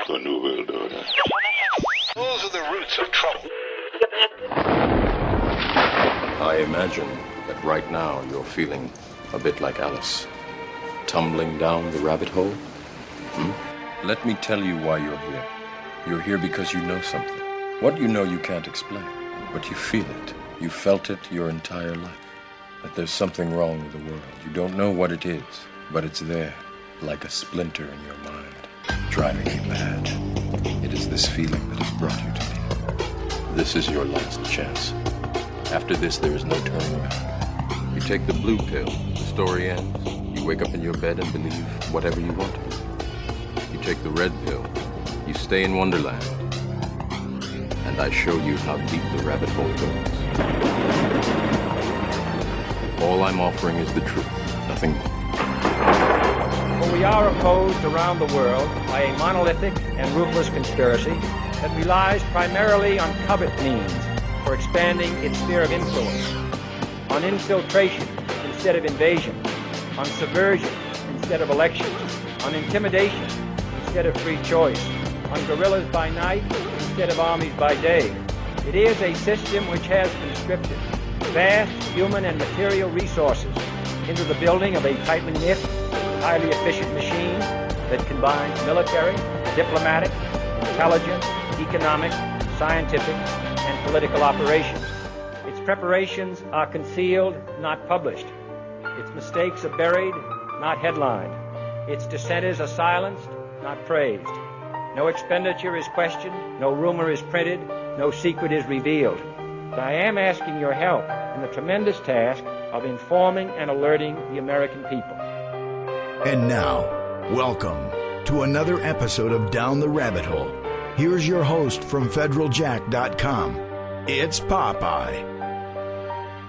The New World Order. Those are the roots of trouble. I imagine that right now you're feeling a bit like Alice, tumbling down the rabbit hole. Let me tell you why you're here. You're here because you know something. What you know you can't explain, but you feel it. You felt it your entire life. That there's something wrong with the world. You don't know what it is, but it's there, like a splinter in your mind, driving you mad. It is this feeling that has brought you to me. This is your last chance. After this, there is no turning around. You take the blue pill, the story ends. You wake up in your bed and believe whatever you want to believe. You take the red pill, you stay in Wonderland, and I show you how deep the rabbit hole goes. All I'm offering is the truth, nothing more. For we are opposed around the world by a monolithic and ruthless conspiracy that relies primarily on covert means for expanding its sphere of influence, on infiltration instead of invasion, on subversion instead of elections, on intimidation instead of free choice, on guerrillas by night instead of armies by day. It is a system which has conscripted vast human and material resources into the building of a tightly knit, highly efficient machine that combines military, diplomatic, intelligence, economic, scientific, and political operations. Its preparations are concealed, not published. Its mistakes are buried, not headlined. Its dissenters are silenced, not praised. No expenditure is questioned, no rumor is printed, no secret is revealed. But I am asking your help in the tremendous task of informing and alerting the American people. And now, welcome to another episode of Down the Rabbit Hole. Here's your host from federaljack.com. It's Popeye.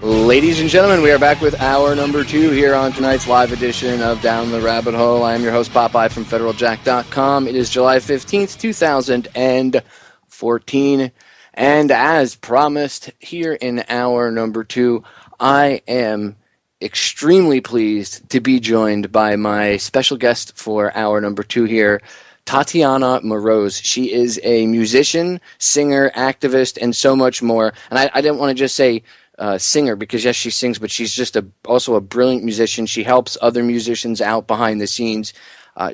Ladies and gentlemen, we are back with hour number 2 here on tonight's live edition of Down the Rabbit Hole. I am your host, Popeye from federaljack.com. It is July 15th, 2014. And as promised, here in hour number 2, I am extremely pleased to be joined by my special guest for hour number 2 here, Tatiana Moroz. She is a musician, singer, activist, and so much more. And I didn't want to just say singer, because yes, she sings, but she's just also a brilliant musician. She helps other musicians out behind the scenes.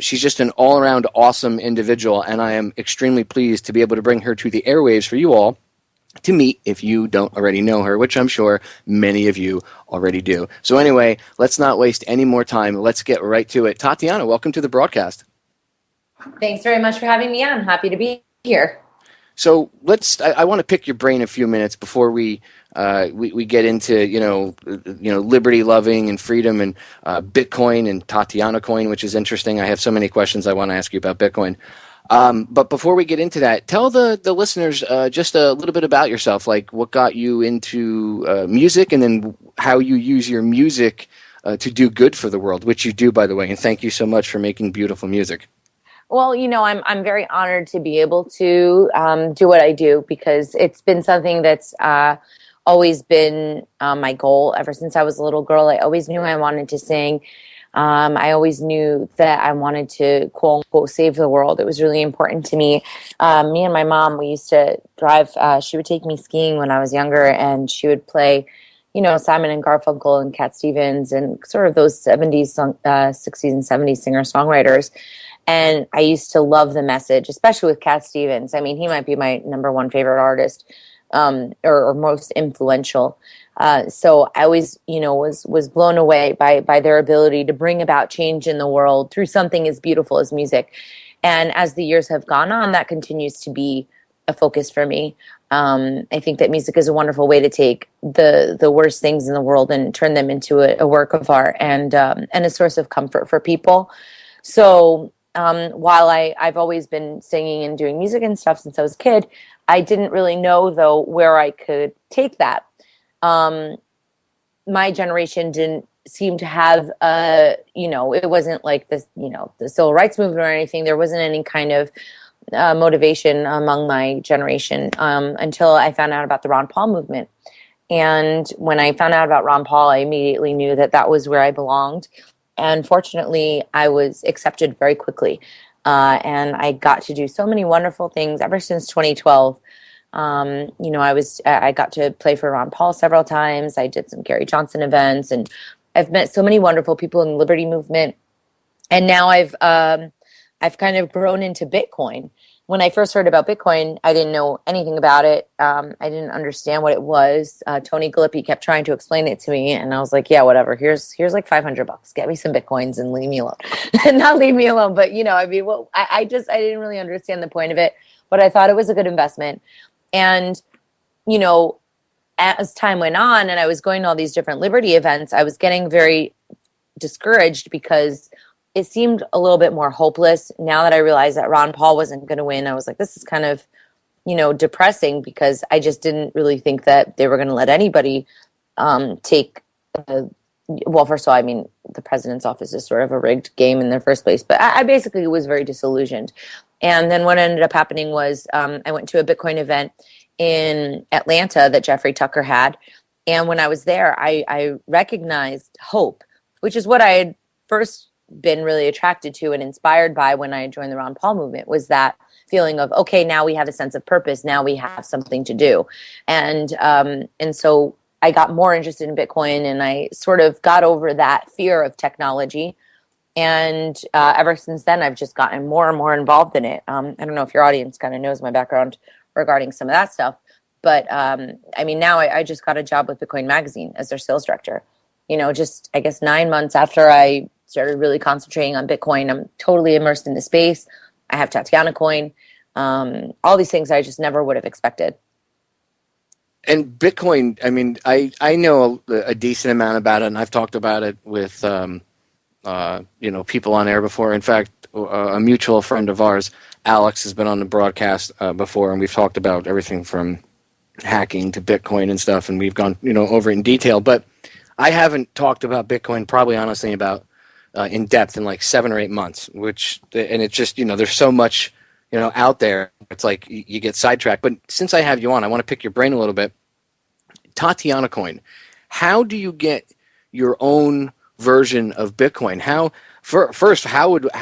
She's just an all-around awesome individual, and I am extremely pleased to be able to bring her to the airwaves for you all to meet if you don't already know her, which I'm sure many of you already do. So anyway, let's not waste any more time. Let's get right to it. Tatiana, welcome to the broadcast. Thanks very much for having me on. Happy to be here. So I want to pick your brain a few minutes before we get into liberty loving and freedom and Bitcoin and Tatianacoin, which is interesting. I have so many questions I want to ask you about Bitcoin. But before we get into that, tell the listeners just a little bit about yourself, like what got you into music, and then how you use your music to do good for the world, which you do, by the way. And thank you so much for making beautiful music. Well, I'm very honored to be able to do what I do, because it's been something that's always been my goal ever since I was a little girl. I always knew I wanted to sing. I always knew that I wanted to, quote unquote, save the world. It was really important to me. Me and my mom, we used to drive. She would take me skiing when I was younger, and she would play, Simon and Garfunkel and Cat Stevens and sort of those 70s, 60s and 70s singer-songwriters. And I used to love the message, especially with Cat Stevens. I mean, he might be my number one favorite artist, or most influential. So I always, was blown away by their ability to bring about change in the world through something as beautiful as music. And as the years have gone on, that continues to be a focus for me. I think that music is a wonderful way to take the worst things in the world and turn them into a work of art and a source of comfort for people. So while I've always been singing and doing music and stuff since I was a kid, I didn't really know, though, where I could take that. My generation didn't seem to have, it wasn't like this, the civil rights movement or anything. There wasn't any kind of motivation among my generation until I found out about the Ron Paul movement. And when I found out about Ron Paul, I immediately knew that was where I belonged. And fortunately, I was accepted very quickly. And I got to do so many wonderful things ever since 2012. I got to play for Ron Paul several times. I did some Gary Johnson events, and I've met so many wonderful people in the Liberty movement. And now I've kind of grown into Bitcoin. When I first heard about Bitcoin, I didn't know anything about it. I didn't understand what it was. Tony Galippi kept trying to explain it to me, and I was like, "Yeah, whatever. Here's like $500. Get me some Bitcoins and leave me alone." Not leave me alone, but I didn't really understand the point of it, but I thought it was a good investment. And as time went on, and I was going to all these different Liberty events, I was getting very discouraged because it seemed a little bit more hopeless. Now that I realized that Ron Paul wasn't going to win, I was like, this is kind of, depressing, because I just didn't really think that they were going to let anybody take. Well, first of all, I mean, the president's office is sort of a rigged game in the first place. But I basically was very disillusioned. And then what ended up happening was I went to a Bitcoin event in Atlanta that Jeffrey Tucker had. And when I was there, I recognized hope, which is what I had first been really attracted to and inspired by when I joined the Ron Paul movement, was that feeling of, okay, now we have a sense of purpose. Now we have something to do. And so I got more interested in Bitcoin, and I sort of got over that fear of technology. And ever since then, I've just gotten more and more involved in it. I don't know if your audience kind of knows my background regarding some of that stuff. But now I just got a job with Bitcoin Magazine as their sales director. Just, I guess, 9 months after I started really concentrating on Bitcoin, I'm totally immersed in the space. I have Tatianacoin, all these things I just never would have expected. And Bitcoin, I know a decent amount about it, and I've talked about it with people on air before. In fact, a mutual friend of ours, Alex, has been on the broadcast before, and we've talked about everything from hacking to Bitcoin and stuff, and we've gone over it in detail. But I haven't talked about Bitcoin probably honestly about in depth in like 7 or 8 months, and it's just there's so much out there. It's like you get sidetracked. But since I have you on, I want to pick your brain a little bit. Tatianacoin, how do you get your own version of Bitcoin? How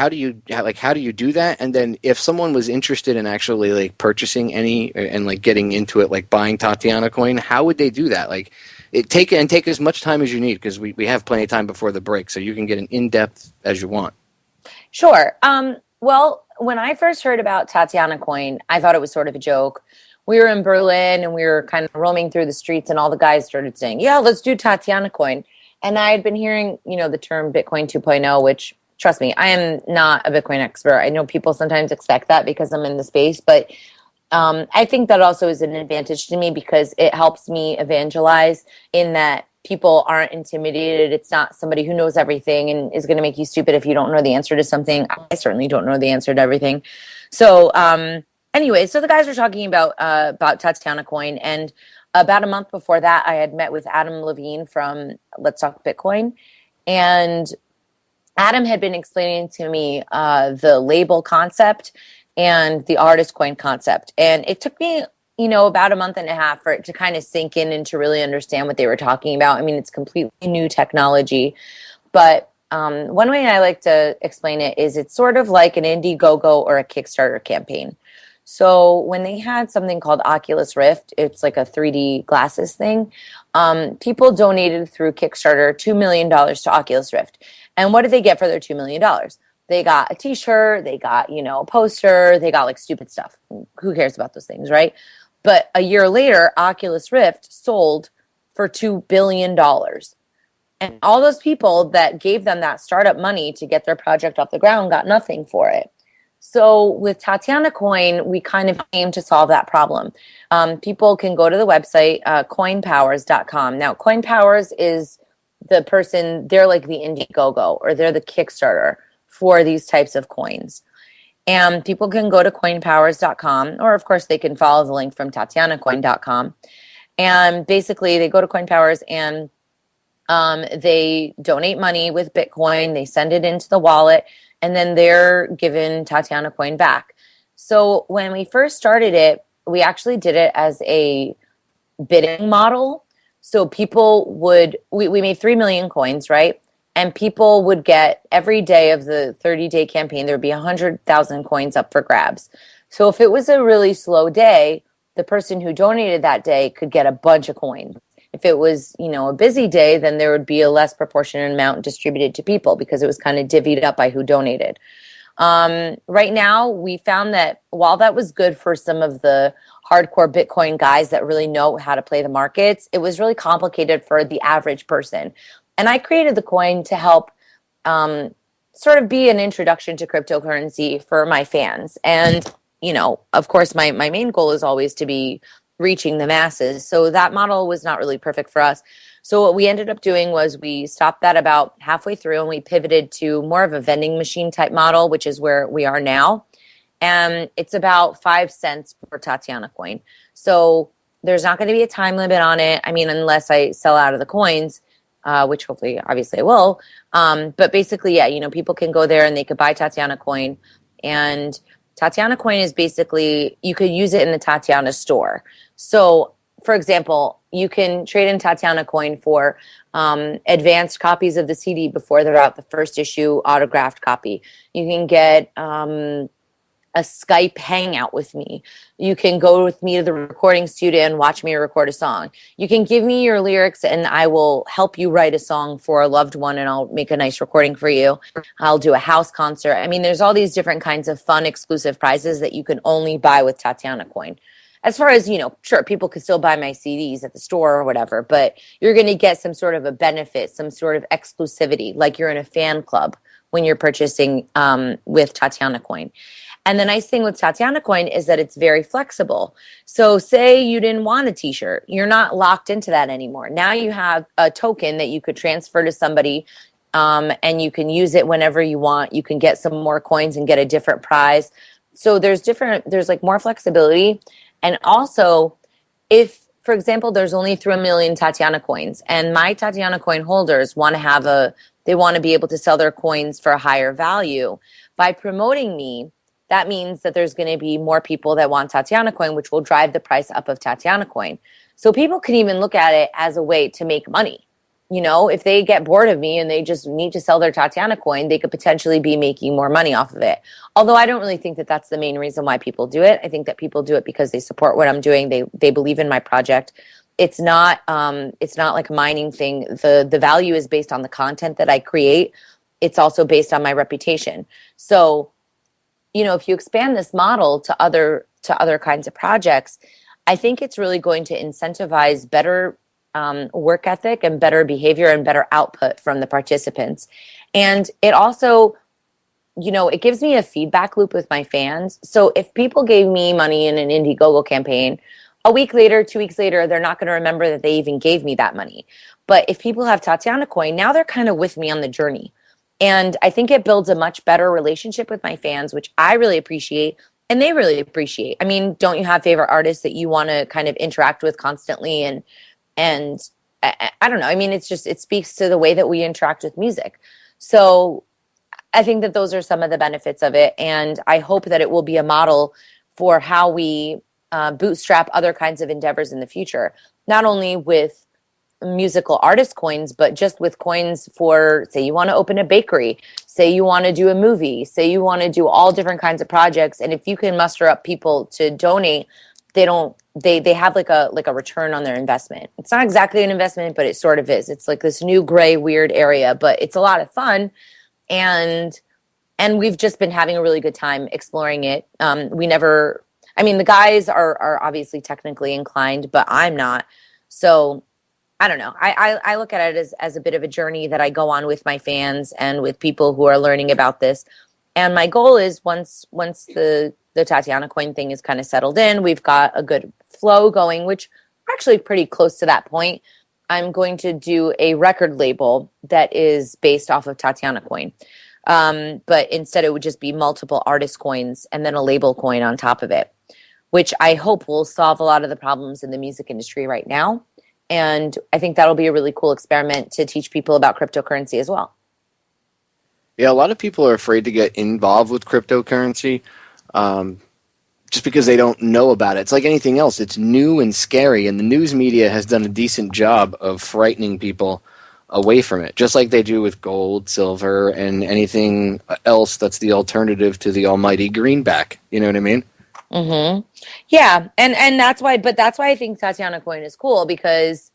do you do that? And then if someone was interested in actually like purchasing any and like getting into it, like buying Tatianacoin, how would they do that? Like take as much time as you need, because we have plenty of time before the break, so you can get an in-depth as you want. Sure. Well, when I first heard about Tatianacoin, I thought it was sort of a joke. We were in Berlin and we were kind of roaming through the streets, and all the guys started saying, "Yeah, let's do Tatianacoin." And I had been hearing, the term Bitcoin 2.0, which, trust me, I am not a Bitcoin expert. I know people sometimes expect that because I'm in the space, but I think that also is an advantage to me because it helps me evangelize in that people aren't intimidated. It's not somebody who knows everything and is going to make you stupid if you don't know the answer to something. I certainly don't know the answer to everything. So anyway, so the guys were talking about Tatianacoin, and about a month before that, I had met with Adam Levine from Let's Talk Bitcoin, and Adam had been explaining to me the label concept and the artist coin concept. And it took me, about a month and a half for it to kind of sink in and to really understand what they were talking about. I mean, it's completely new technology. But one way I like to explain it is it's sort of like an Indiegogo or a Kickstarter campaign. So when they had something called Oculus Rift, it's like a 3D glasses thing. People donated through Kickstarter $2 million to Oculus Rift. And what did they get for their $2 million? They got a t-shirt, they got, a poster, they got like stupid stuff. Who cares about those things, right? But a year later, Oculus Rift sold for $2 billion. And all those people that gave them that startup money to get their project off the ground got nothing for it. So with Tatianacoin, we kind of aim to solve that problem. People can go to the website, coinpowers.com. Now, CoinPowers is the person, they're like the Indiegogo, or they're the Kickstarter for these types of coins. And people can go to coinpowers.com, or of course they can follow the link from Tatianacoin.com. And basically they go to CoinPowers and they donate money with Bitcoin, they send it into the wallet, and then they're given Tatianacoin back. So when we first started it, we actually did it as a bidding model. So people we made 3 million coins, right? and people would get every day of the 30-day campaign, there would be 100,000 coins up for grabs. So if it was a really slow day, the person who donated that day could get a bunch of coins. If it was, a busy day, then there would be a less proportionate amount distributed to people because it was kind of divvied up by who donated. Right now, we found that while that was good for some of the hardcore Bitcoin guys that really know how to play the markets, it was really complicated for the average person. And I created the coin to help sort of be an introduction to cryptocurrency for my fans. And, of course, my main goal is always to be reaching the masses. So that model was not really perfect for us. So what we ended up doing was we stopped that about halfway through and we pivoted to more of a vending machine type model, which is where we are now. And it's about 5 cents per Tatianacoin. So there's not going to be a time limit on it. I mean, unless I sell out of the coins, which hopefully, obviously I will. But basically, yeah, people can go there and they could buy Tatianacoin. And Tatianacoin is basically, you could use it in the Tatiana store. So, for example, you can trade in Tatianacoin for advanced copies of the CD before they're out, the first issue autographed copy. You can get a Skype hangout with me. You can go with me to the recording studio and watch me record a song. You can give me your lyrics and I will help you write a song for a loved one and I'll make a nice recording for you. I'll do a house concert. I mean, there's all these different kinds of fun exclusive prizes that you can only buy with Tatianacoin. As far as, sure, people could still buy my CDs at the store or whatever, but you're going to get some sort of a benefit, some sort of exclusivity, like you're in a fan club when you're purchasing with Tatianacoin. And the nice thing with Tatianacoin is that it's very flexible. So say you didn't want a t-shirt, you're not locked into that anymore. Now you have a token that you could transfer to somebody and you can use it whenever you want. You can get some more coins and get a different prize. So there's like more flexibility. And also, if, for example, there's only 3 million Tatiana coins and my Tatiana coin holders want to be able to sell their coins for a higher value, by promoting me, that means that there's going to be more people that want Tatianacoin, which will drive the price up of Tatianacoin. So people can even look at it as a way to make money. If they get bored of me and they just need to sell their Tatianacoin, they could potentially be making more money off of it. Although I don't really think that that's the main reason why people do it. I think that people do it because they support what I'm doing. They believe in my project. It's not like a mining thing. The value is based on the content that I create. It's also based on my reputation. So, if you expand this model to other kinds of projects, I think it's really going to incentivize better work ethic and better behavior and better output from the participants. And it also, it gives me a feedback loop with my fans. So if people gave me money in an Indiegogo campaign, a week later, 2 weeks later, they're not going to remember that they even gave me that money. But if people have Tatianacoin, now they're kind of with me on the journey. And I think it builds a much better relationship with my fans, which I really appreciate and they really appreciate. I mean, don't you have favorite artists that you want to kind of interact with constantly? And I don't know. I mean, it speaks to the way that we interact with music. So I think that those are some of the benefits of it. And I hope that it will be a model for how we bootstrap other kinds of endeavors in the future, not only with musical artist coins, but just with coins for, say you want to open a bakery, say you want to do a movie, say you want to do all different kinds of projects. And if you can muster up people to donate, they have like a return on their investment. It's not exactly an investment, but it sort of is. It's like this new gray weird area, but it's a lot of fun. And we've just been having a really good time exploring it. The guys are obviously technically inclined, but I'm not. So I don't know. I look at it as a bit of a journey that I go on with my fans and with people who are learning about this. And my goal is once the Tatianacoin thing is kind of settled in, we've got a good flow going, which we're actually pretty close to that point. I'm going to do a record label that is based off of Tatianacoin. But instead it would just be multiple artist coins and then a label coin on top of it, which I hope will solve a lot of the problems in the music industry right now. And I think that'll be a really cool experiment to teach people about cryptocurrency as well. Yeah, a lot of people are afraid to get involved with cryptocurrency just because they don't know about it. It's like anything else. It's new and scary, and the news media has done a decent job of frightening people away from it, just like they do with gold, silver, and anything else that's the alternative to the almighty greenback. You know what I mean? Mm-hmm. Yeah, and that's why. But that's why I think Tatianacoin is cool, because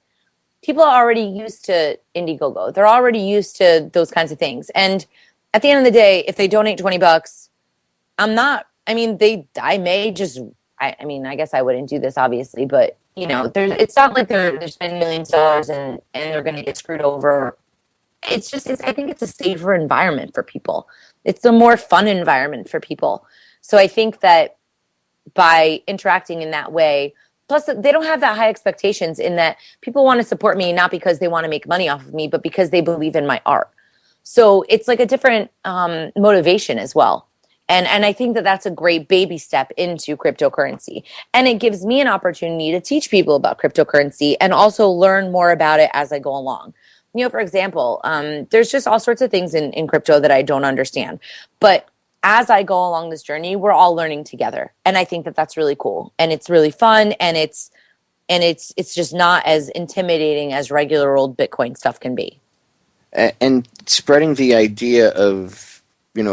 people are already used to Indiegogo. They're already used to those kinds of things. And at the end of the day, if they donate $20, I'm not. I mean, I may just. I mean, I guess I wouldn't do this, obviously, but it's not like they're spending millions of dollars and they're going to get screwed over. It's just. I think it's a safer environment for people. It's a more fun environment for people. So I think that by interacting in that way. Plus, they don't have that high expectations, in that people want to support me not because they want to make money off of me, but because they believe in my art. So it's like a different motivation as well. And I think that that's a great baby step into cryptocurrency. And it gives me an opportunity to teach people about cryptocurrency and also learn more about it as I go along. For example, there's just all sorts of things in crypto that I don't understand. But as I go along this journey, we're all learning together. And I think that that's really cool. And it's really fun. And it's just not as intimidating as regular old Bitcoin stuff can be. And spreading the idea of,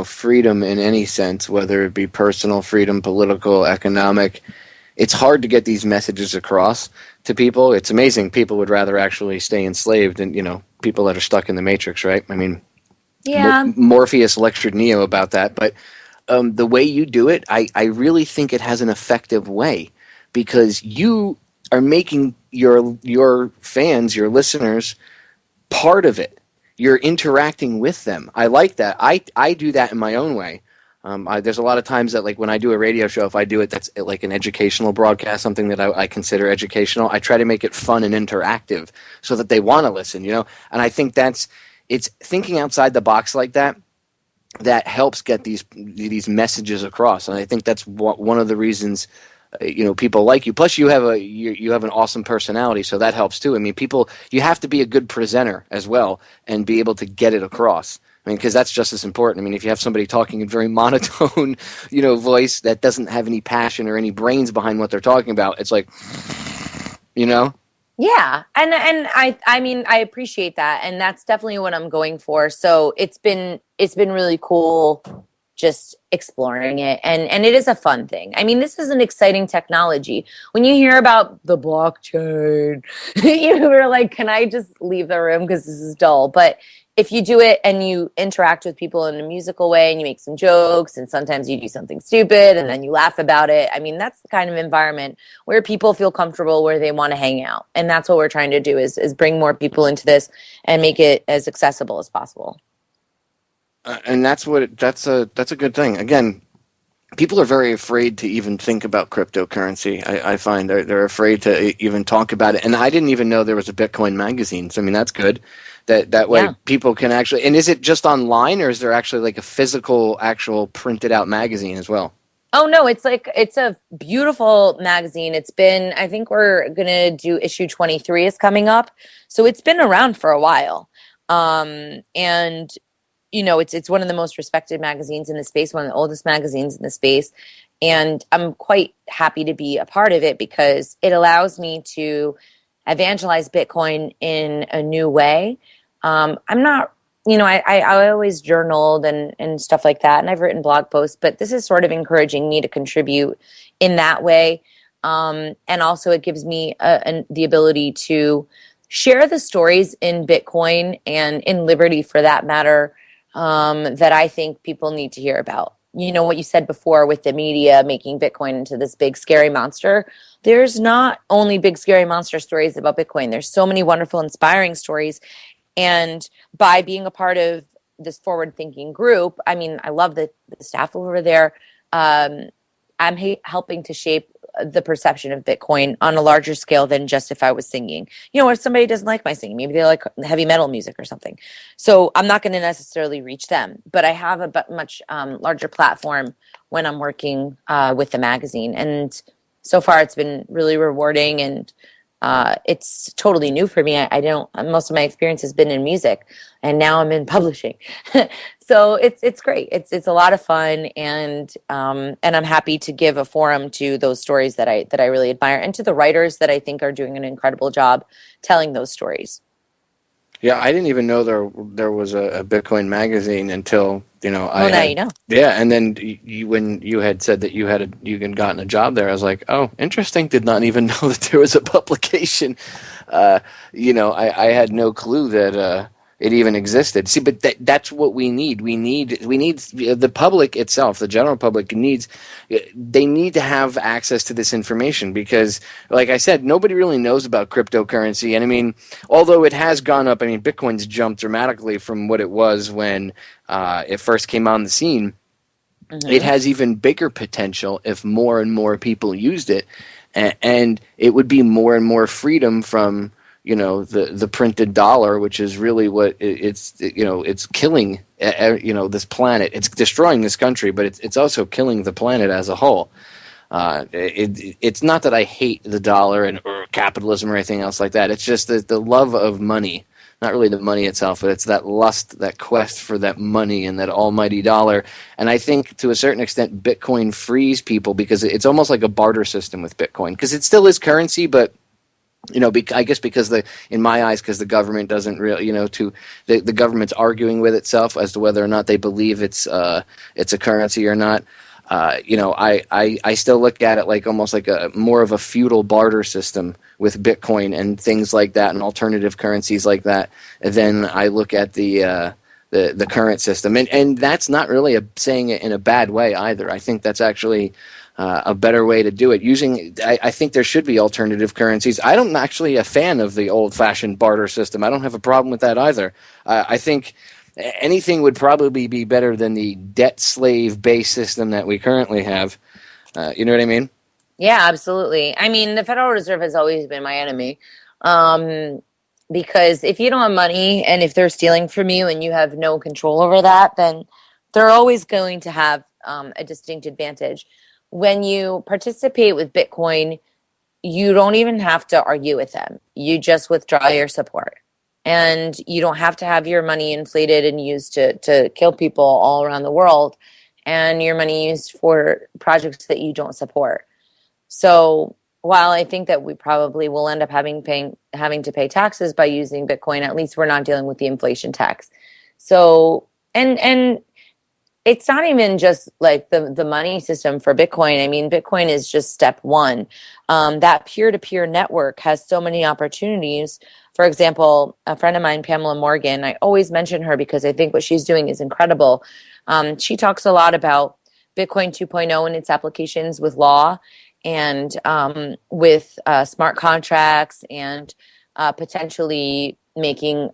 freedom in any sense, whether it be personal freedom, political, economic, it's hard to get these messages across to people. It's amazing. People would rather actually stay enslaved than, people that are stuck in the matrix, right? I mean, yeah. Morpheus lectured Neo about that, but the way you do it, I really think it has an effective way, because you are making your fans, your listeners, part of it. You're interacting with them. I like that. I do that in my own way. There's a lot of times that, like, when I do a radio show, if I do it that's like an educational broadcast, something that I consider educational, I try to make it fun and interactive so that they want to listen, And I think it's thinking outside the box like that helps get these messages across. And I think that's one of the reasons people like you. Plus, you have an awesome personality, so that helps too. I mean, you have to be a good presenter as well and be able to get it across. I mean, because that's just as important. I mean, if you have somebody talking in very monotone, voice that doesn't have any passion or any brains behind what they're talking about, it's like, Yeah, and I mean, I appreciate that, and that's definitely what I'm going for. So it's been really cool just exploring it, and it is a fun thing. I mean, this is an exciting technology. When you hear about the blockchain, you're like, can I just leave the room because this is dull? But if you do it and you interact with people in a musical way and you make some jokes and sometimes you do something stupid and then you laugh about it, I mean, that's the kind of environment where people feel comfortable, where they want to hang out. And that's what we're trying to do is bring more people into this and make it as accessible as possible. And that's a good thing. Again, people are very afraid to even think about cryptocurrency. I find they're afraid to even talk about it. And I didn't even know there was a Bitcoin magazine. So I mean, that's good. That way people can actually. And is it just online, or is there actually like a physical, actual printed out magazine as well? Oh no, it's a beautiful magazine. It's been, I think we're gonna do issue 23 is coming up, so it's been around for a while. And it's one of the most respected magazines in the space, one of the oldest magazines in the space, and I'm quite happy to be a part of it because it allows me to evangelize Bitcoin in a new way. I'm not, I always journaled and stuff like that, and I've written blog posts, but this is sort of encouraging me to contribute in that way. And also it gives me the ability to share the stories in Bitcoin and in Liberty, for that matter, that I think people need to hear about. What you said before with the media making Bitcoin into this big scary monster. There's not only big scary monster stories about Bitcoin. There's so many wonderful, inspiring stories. And by being a part of this forward-thinking group, I mean, I love the staff over there. I'm helping to shape the perception of Bitcoin on a larger scale than just if I was singing. If somebody doesn't like my singing, maybe they like heavy metal music or something. So I'm not going to necessarily reach them, but I have a much larger platform when I'm working with the magazine. And so far it's been really rewarding, and it's totally new for me. Most of my experience has been in music, and now I'm in publishing. So it's great. It's a lot of fun, and I'm happy to give a forum to those stories that I really admire, and to the writers that I think are doing an incredible job telling those stories. Yeah, I didn't even know there was a Bitcoin magazine until I Well, now had you know. yeah, and then when you had said that you had gotten a job there, I was like, oh, interesting. Did not even know that there was a publication. I had no clue that it even existed. See, but that's what we need. We need the public itself, the general public needs. They need to have access to this information because, like I said, nobody really knows about cryptocurrency. And I mean, although it has gone up, I mean, Bitcoin's jumped dramatically from what it was when it first came on the scene. It Hmm. has even bigger potential if more and more people used it, and it would be more and more freedom from the printed dollar, which is really what it's killing this planet. It's destroying this country, but it's also killing the planet as a whole. It's not that I hate the dollar or capitalism or anything else like that. It's just the love of money, not really the money itself, but it's that lust, that quest for that money and that almighty dollar. And I think to a certain extent, Bitcoin frees people because it's almost like a barter system with Bitcoin because it still is currency, but I guess because in my eyes, because the government doesn't really, the government's arguing with itself as to whether or not they believe it's a currency or not. I still look at it like almost like a more of a feudal barter system with Bitcoin and things like that and alternative currencies like that. And then I look at the current system, and that's not really saying it in a bad way either. I think that's actually a better way to do it. I think there should be alternative currencies. I'm actually a fan of the old-fashioned barter system. I don't have a problem with that either. I think anything would probably be better than the debt slave-based system that we currently have. You know what I mean? Yeah, absolutely. I mean, the Federal Reserve has always been my enemy. Um, because if you don't have money and if they're stealing from you and you have no control over that, then they're always going to have a distinct advantage. When you participate with Bitcoin, you don't even have to argue with them. You just withdraw your support. And you don't have to have your money inflated and used to kill people all around the world and your money used for projects that you don't support. So while I think that we probably will end up having to pay taxes by using Bitcoin, at least we're not dealing with the inflation tax. So and it's not even just like the money system for Bitcoin. I mean, Bitcoin is just step one. That peer-to-peer network has so many opportunities. For example, a friend of mine, Pamela Morgan, I always mention her because I think what she's doing is incredible. She talks a lot about Bitcoin 2.0 and its applications with law and with smart contracts and potentially making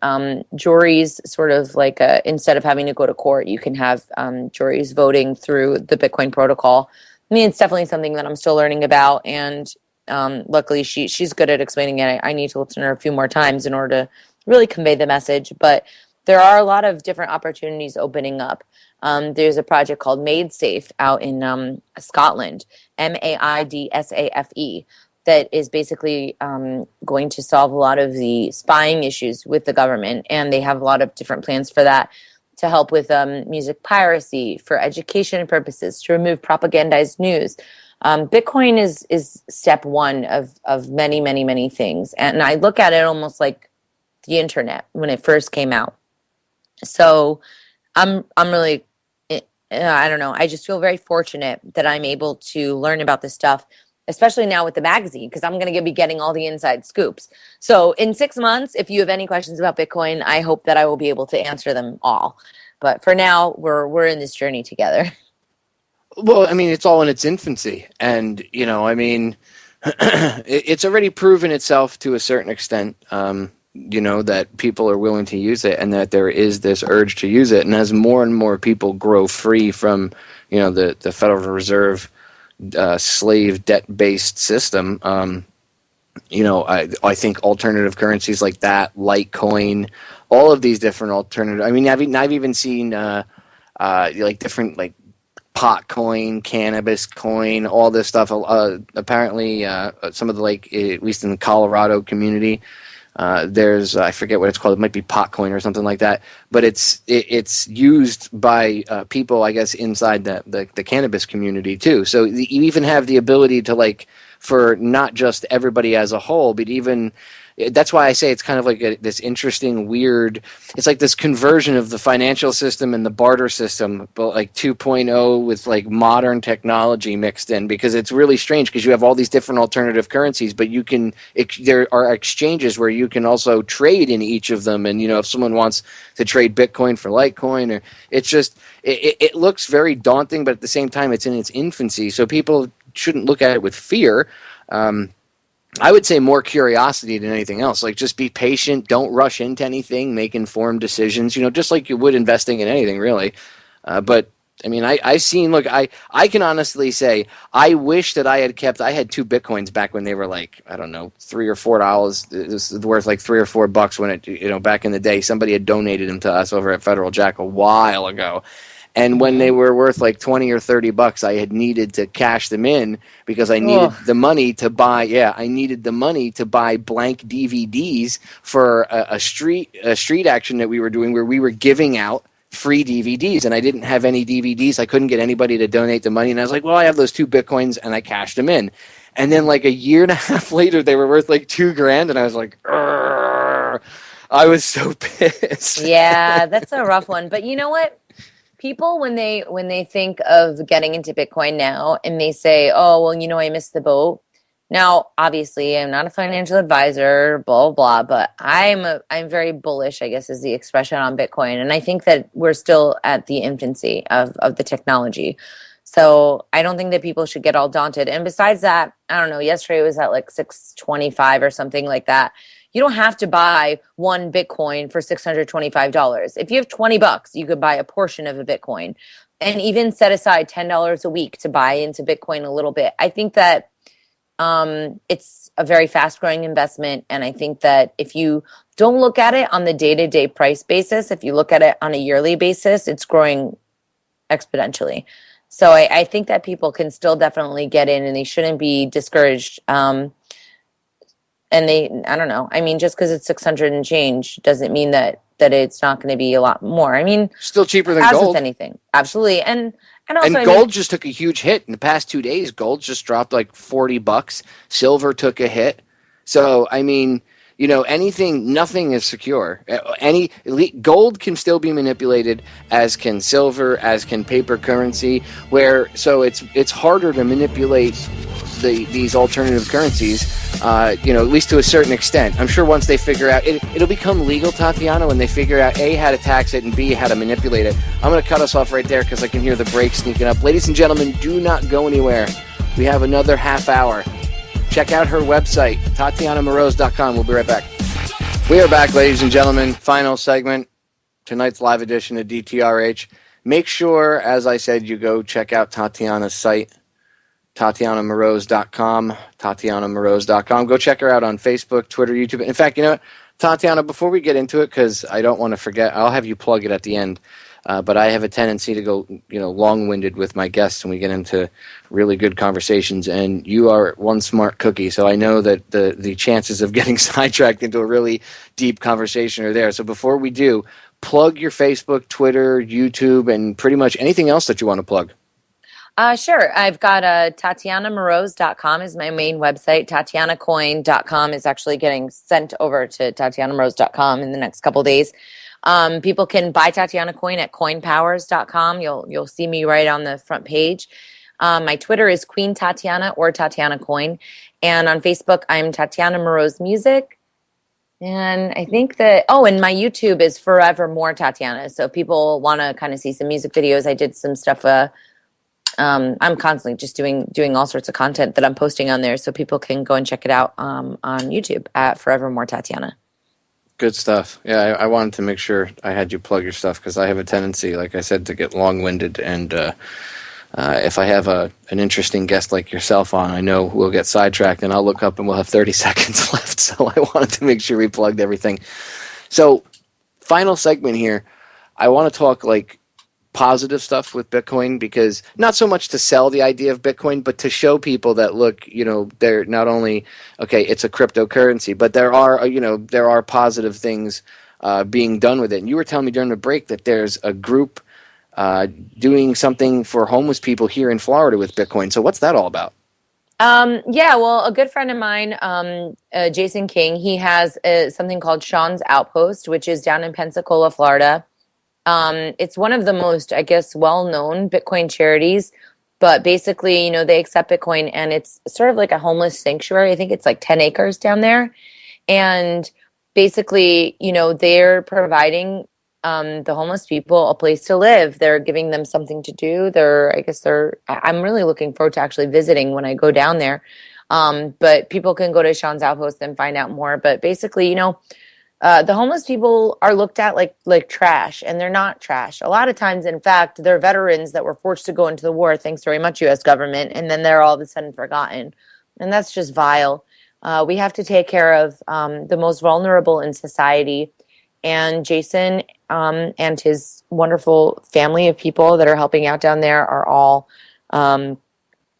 juries sort of like instead of having to go to court, you can have juries voting through the Bitcoin protocol. I mean, it's definitely something that I'm still learning about, and luckily she's good at explaining it. I need to listen to her a few more times in order to really convey the message, but there are a lot of different opportunities opening up. There's a project called Made Safe out in Scotland, MAIDSAFE, that is basically going to solve a lot of the spying issues with the government. And they have a lot of different plans for that to help with music piracy, for education purposes, to remove propagandized news. Bitcoin is step one of many, many, many things. And I look at it almost like the internet when it first came out. So I'm really, I don't know. I just feel very fortunate that I'm able to learn about this stuff, especially now with the magazine, because I'm going to be getting all the inside scoops. So in 6 months, if you have any questions about Bitcoin, I hope that I will be able to answer them all. But for now, we're in this journey together. Well, I mean, it's all in its infancy, and I mean, it's already proven itself to a certain extent. That people are willing to use it and that there is this urge to use it. And as more and more people grow free from, the Federal Reserve slave debt-based system, I think alternative currencies like that, Litecoin, all of these different alternative. I mean, I've even seen like different like pot coin, cannabis coin, all this stuff. Apparently, some of the at least in the Colorado community. There's I forget what it's called. It might be Potcoin or something like that. But it's used by people, I guess, inside the cannabis community too. So you even have the ability to for not just everybody as a whole, but even that's why I say it's kind of like this interesting, weird. It's like this conversion of the financial system and the barter system, but like 2.0 with like modern technology mixed in, because it's really strange because you have all these different alternative currencies, but there are exchanges where you can also trade in each of them. And if someone wants to trade Bitcoin for Litecoin, or it's just it looks very daunting, but at the same time it's in its infancy. So people shouldn't look at it with fear. I would say more curiosity than anything else. Like, just be patient. Don't rush into anything. Make informed decisions, just like you would investing in anything, really. But, I mean, I've seen, look, I can honestly say, I wish that I had 2 Bitcoins back when they were like, I don't know, $3 or $4. It was worth like $3 or $4 when it, back in the day, somebody had donated them to us over at Federal Jack a while ago. And when they were worth like $20 or $30, I had needed to cash them in because I needed the money to buy. Yeah, I needed the money to buy blank DVDs for a street action that we were doing where we were giving out free DVDs, and I didn't have any DVDs. I couldn't get anybody to donate the money, and I was like, well, I have those 2 Bitcoins, and I cashed them in. And then like a year and a half later, they were worth like $2,000, and I was like, Arr! I was so pissed. Yeah, that's a rough one. But you know what? People, when they think of getting into Bitcoin now and they say, oh, well, I missed the boat. Now, obviously, I'm not a financial advisor, blah, blah, blah, but I'm very bullish, I guess is the expression, on Bitcoin. And I think that we're still at the infancy of the technology. So I don't think that people should get all daunted. And besides that, I don't know, yesterday it was at like 625 or something like that. You don't have to buy 1 Bitcoin for $625. If you have $20, you could buy a portion of a Bitcoin, and even set aside $10 a week to buy into Bitcoin a little bit. I think that it's a very fast growing investment. And I think that if you don't look at it on the day-to-day price basis, if you look at it on a yearly basis, it's growing exponentially. So I think that people can still definitely get in, and they shouldn't be discouraged. And I don't know. I mean, just because it's 600 and change doesn't mean that it's not going to be a lot more. I mean, still cheaper than as gold. with anything, absolutely. And also, gold just took a huge hit in the past 2 days. Gold just dropped like $40. Silver took a hit. So I mean, nothing is secure. Gold can still be manipulated, as can silver, as can paper currency. So it's harder to manipulate these alternative currencies, at least to a certain extent. I'm sure once they figure out, it'll become legal, Tatiana, when they figure out A, how to tax it, and B, how to manipulate it. I'm going to cut us off right there because I can hear the brakes sneaking up. Ladies and gentlemen, do not go anywhere. We have another half hour. Check out her website, Tatianamoroz.com. We'll be right back. We are back, ladies and gentlemen. Final segment, tonight's live edition of DTRH. Make sure, as I said, you go check out Tatiana's site, Tatianamoroz.com, Tatianamoroz.com. Go check her out on Facebook, Twitter, YouTube. In fact, Tatiana, before we get into it, because I don't want to forget, I'll have you plug it at the end. But I have a tendency to go, long-winded with my guests, and we get into really good conversations. And you are one smart cookie, so I know that the chances of getting sidetracked into a really deep conversation are there. So before we do, plug your Facebook, Twitter, YouTube, and pretty much anything else that you want to plug. Sure. I've got TatianaMoroz.com is my main website. Tatianacoin.com is actually getting sent over to TatianaMoroz.com in the next couple of days. People can buy Tatiana Coin at coinpowers.com. You'll see me right on the front page. My Twitter is Queen Tatiana or Tatiana Coin. And on Facebook, I'm Tatiana Moroz Music. And I think that, and my YouTube is Forevermore Tatiana. So if people want to kind of see some music videos, I did some stuff. I'm constantly just doing all sorts of content that I'm posting on there. So people can go and check it out on YouTube at Forevermore Tatiana. Good stuff. Yeah, I wanted to make sure I had you plug your stuff because I have a tendency, like I said, to get long-winded. And if I have an interesting guest like yourself on, I know we'll get sidetracked and I'll look up and we'll have 30 seconds left. So I wanted to make sure we plugged everything. So final segment here. I want to talk like positive stuff with Bitcoin, because not so much to sell the idea of Bitcoin, but to show people that, look, they're not only, okay, it's a cryptocurrency, but there are positive things being done with it. And you were telling me during the break that there's a group doing something for homeless people here in Florida with Bitcoin. So what's that all about? Yeah, well, a good friend of mine, Jason King, he has something called Sean's Outpost, which is down in Pensacola, Florida. It's one of the most, I guess, well-known Bitcoin charities, but basically, they accept Bitcoin and it's sort of like a homeless sanctuary. I think it's like 10 acres down there. And basically, they're providing the homeless people a place to live. They're giving them something to do. I'm really looking forward to actually visiting when I go down there. But people can go to Sean's Outpost and find out more. But basically, the homeless people are looked at like trash, and they're not trash. A lot of times, in fact, they're veterans that were forced to go into the war. Thanks very much, U.S. government, and then they're all of a sudden forgotten, and that's just vile. We have to take care of the most vulnerable in society, and Jason and his wonderful family of people that are helping out down there are all.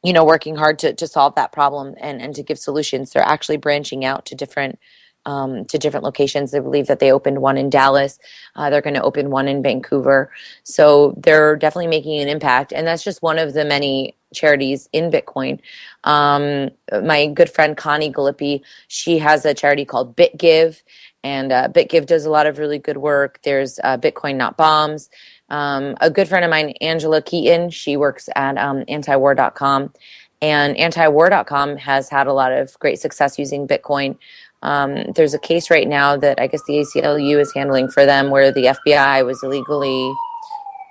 Working hard to solve that problem and to give solutions. They're actually branching out to different locations. They believe that they opened one in Dallas. They're going to open one in Vancouver. So they're definitely making an impact. And that's just one of the many charities in Bitcoin. My good friend Connie Galippi, she has a charity called BitGive. And BitGive does a lot of really good work. There's Bitcoin Not Bombs. A good friend of mine, Angela Keaton, she works at antiwar.com. And antiwar.com has had a lot of great success using Bitcoin. There's a case right now that I guess the ACLU is handling for them where the FBI was illegally,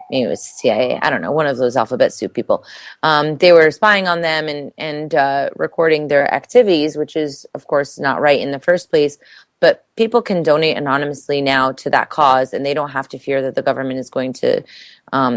maybe it was CIA, I don't know, one of those alphabet soup people. They were spying on them and recording their activities, which is, of course, not right in the first place. But people can donate anonymously now to that cause, and they don't have to fear that the government is going to